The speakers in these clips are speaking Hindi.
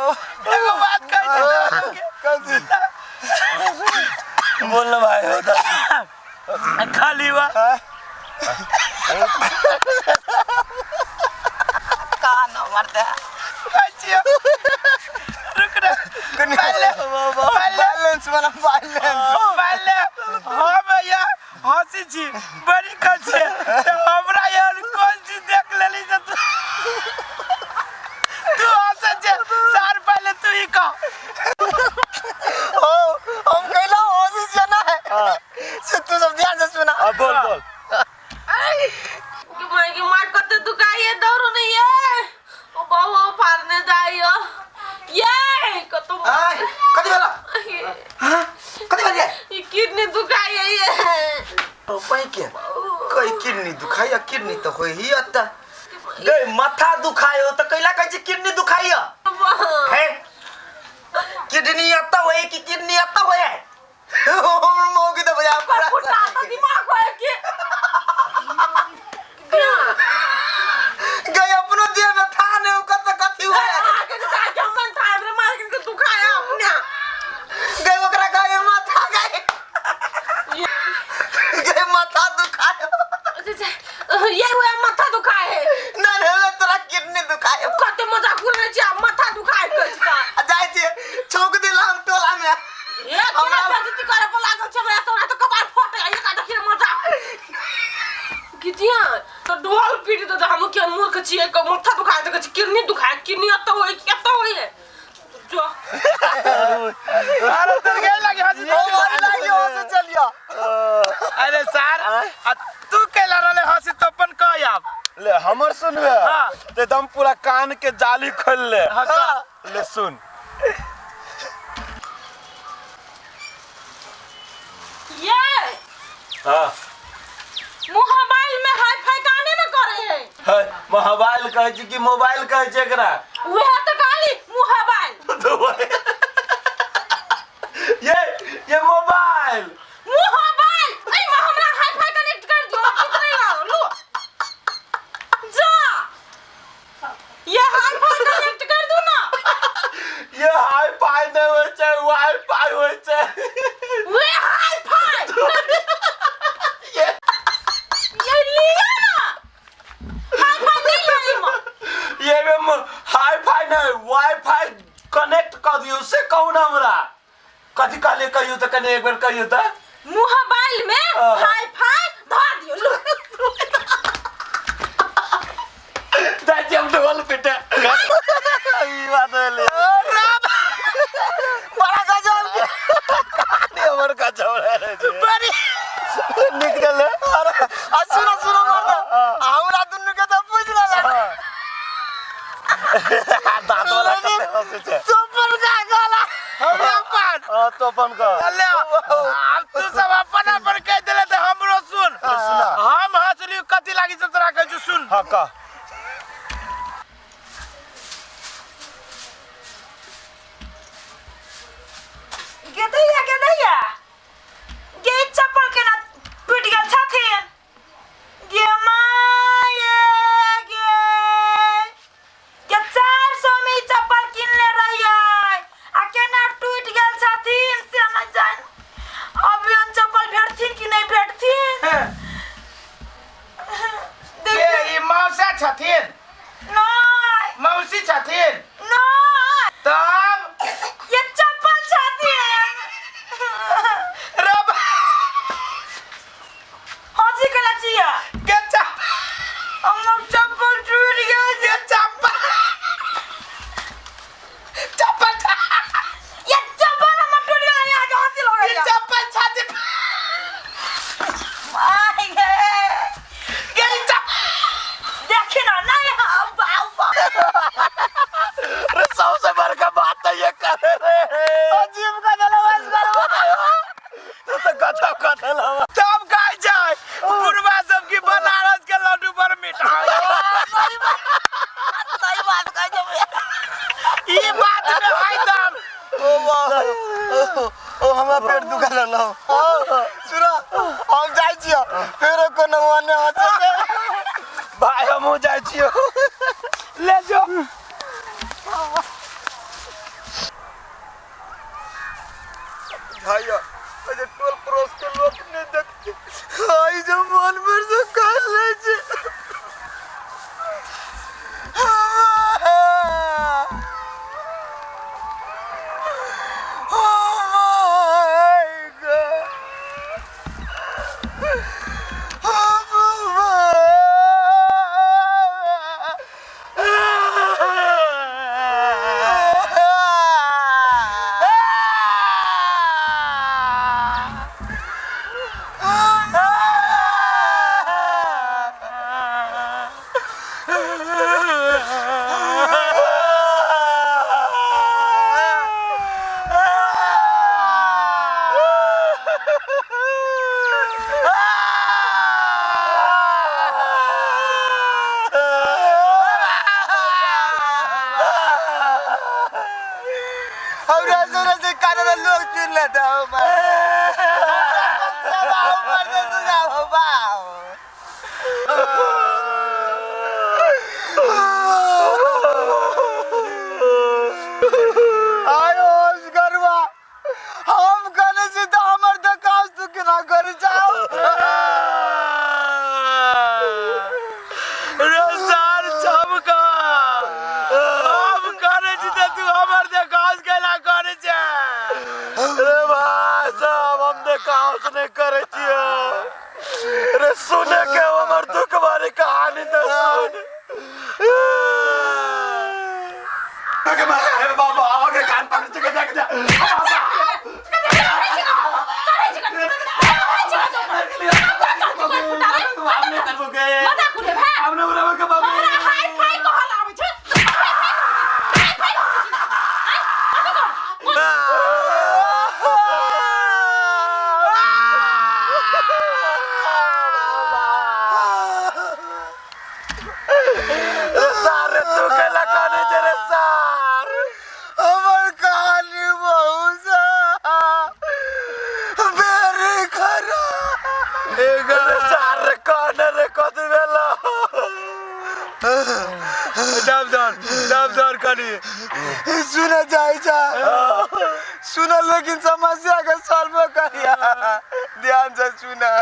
एगो बात कह बोल ना भाई होता खाली हुआ कहाँ न मरते रुक रे बैलेंस वाला हाँ भैया हंसी छी बड़ी कछे हमरा यार कौन चीज देख लेली से तू हंसे छे सार पहले तू ही कह हम कहला हंसी से ना है से तू सब ध्यान से सुना बोल कि मैं की मार करते तू का ये दौड़ो नहीं है ओ बाबा फाड़ने जाइयो ये को तो कदी वाला हां कदी वाला ये किडनी दुखाई है ये ओ पाई के कोई किडनी दुखाई या किडनी तो होई ही अत्ता गई माथा दुखायो तो कैला कह किडनी दुखाई है किडनी अत्ता होए कि किडनी अत्ता होए मोगी तो बजा पड़ा फुटा तो दिमाग होए कि गई अपनो देह में था ने ओकर तो कथि होए आगे तो का जमन था रे मार के दुखाया अपने गई ओकरा गई माथा गई माथा दुखायो ये हुआ माथा दुखाए ना रे तोरा किडनी दुखाए कते मजाक करने छी माथा दुखाए कछता जाय छी छौक दिलाम टोला में ये हमरा बेइज्जती करे पर लागल छ हमरा तोरा तो कपाल फटे ये का देखिए मजाक कितिया तो ढोल पीट तो हम के मूर्ख छी एक माथा दुखाए त किडनी दुखाए किडनी अत होय केत होय जो अरे तो गए लगे हंसी लगी हो से चलिया अरे सर तू केला रहले हंसी तो अपन कह आब ले हमर सुनबे हां एकदम पूरा कान के जाली खोल ले हां ले सुन ये हां मोबाइल में हाई फाई गाने न करे है मोबाइल कहे छी कि मोबाइल कहे छै एकरा वह तो गाली मोबाइल ये मोबाइल मोबाइल ए हमरा हाई फाई कनेक्ट कर दियो कितने लो जा ये हाई फाई कनेक्ट कर दो ना ये हाई फाई नहीं होय छै वाईफाई होय छै वे हाई फाई ये लिया ना हाई फाई नहीं लिया ये में हाई फाई नहीं वाईफाई कनेक्ट कर दियो से कहू ना हमरा कथि कहले कहियो त कने एक बार कहियो त मोबाइल में हाई फाई धर दियो लो जब ढोल पिटे ई बात ले बड़ा गजब कहानी हमर गजब रे बड़ी निकल अरे सुनो मारदा हमरा दुनु के तो पूछ ना दांत वाला कते हंसे छै तो पर का गला अपन तो अपन का चले अब तू सब अपन अपन कह देले त हमरो सुन हम हंसली कथि लागी से तोरा कह सुन हां का गेदैया गे चप्पल के ना टूट गेल छथिन गे माये गे 400 में चप्पल किनले रहियै आ केना टूट गेल छथिन से न जान अब हम चप्पल भेटथिन कि नहीं भेटथिन ये ई मौसा छथिन नहीं मौसी छथिन नहीं तब ये चप्पल छथिन रब हंसी के लचिया के चप हम चप्पल टूट गेल ये चप्पल ये चप्पल हम टूट गेल यहाँ के हंसी लगे ये चप्पल छथिन आई गे ये चप्पल देखी ना नहीं अरे सबसे बड़का बात तो ये करे रे अजीब का दलवास करो तू तो गजब का दलवा तब गाय जाए बुढ़वा सब की बनारस के लड्डू पर मिठाई सही बात कह जब ई बात में है दम ओ हमरा पेट दुखा रहलो सुनो हम जाई छियो फेर कोनो मने हंसे भाई हम जाय छियो ले जो हाया अरे टोल क्रॉस के लोग ने देख आई जो मन भर से कर ले जे सुना जाए सुना लेकिन समस्या का सॉल्व करिया ध्यान से सुना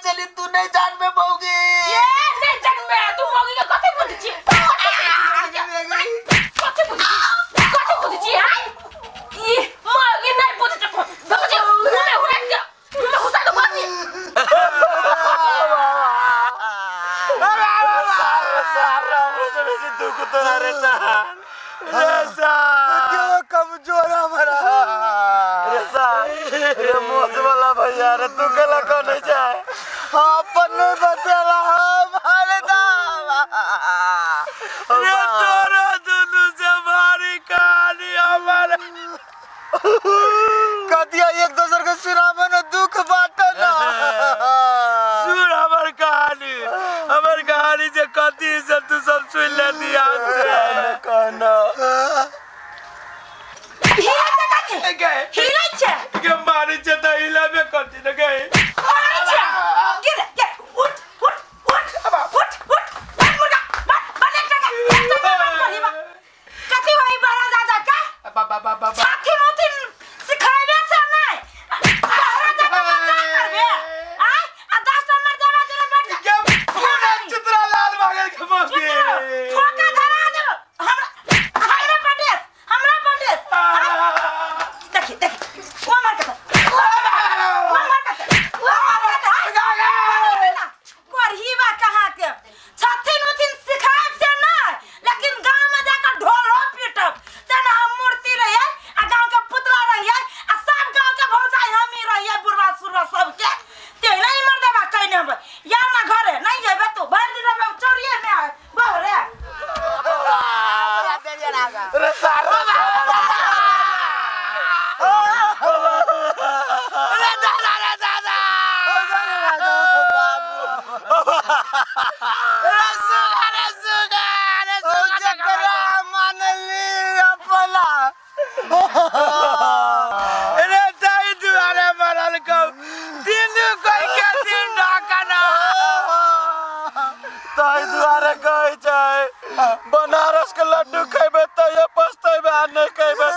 चली तू नहीं जान में बोगी कमजोर हमारा भैया रे तू कला कौन जाए अपन नहीं बतेला हमारे दावा रे तोरा दुनु से भारी कहानी हमारे कदिया एक दूसरे के सुनावे न दुख बाटना सुन हमार कहानी जे कथी से तू सब सुन ले दिया से कहना के मारी छे त हिला में कथी न गए बनारस के लड्डू खेबे तो ये पछतेबे आ नहीं खेबे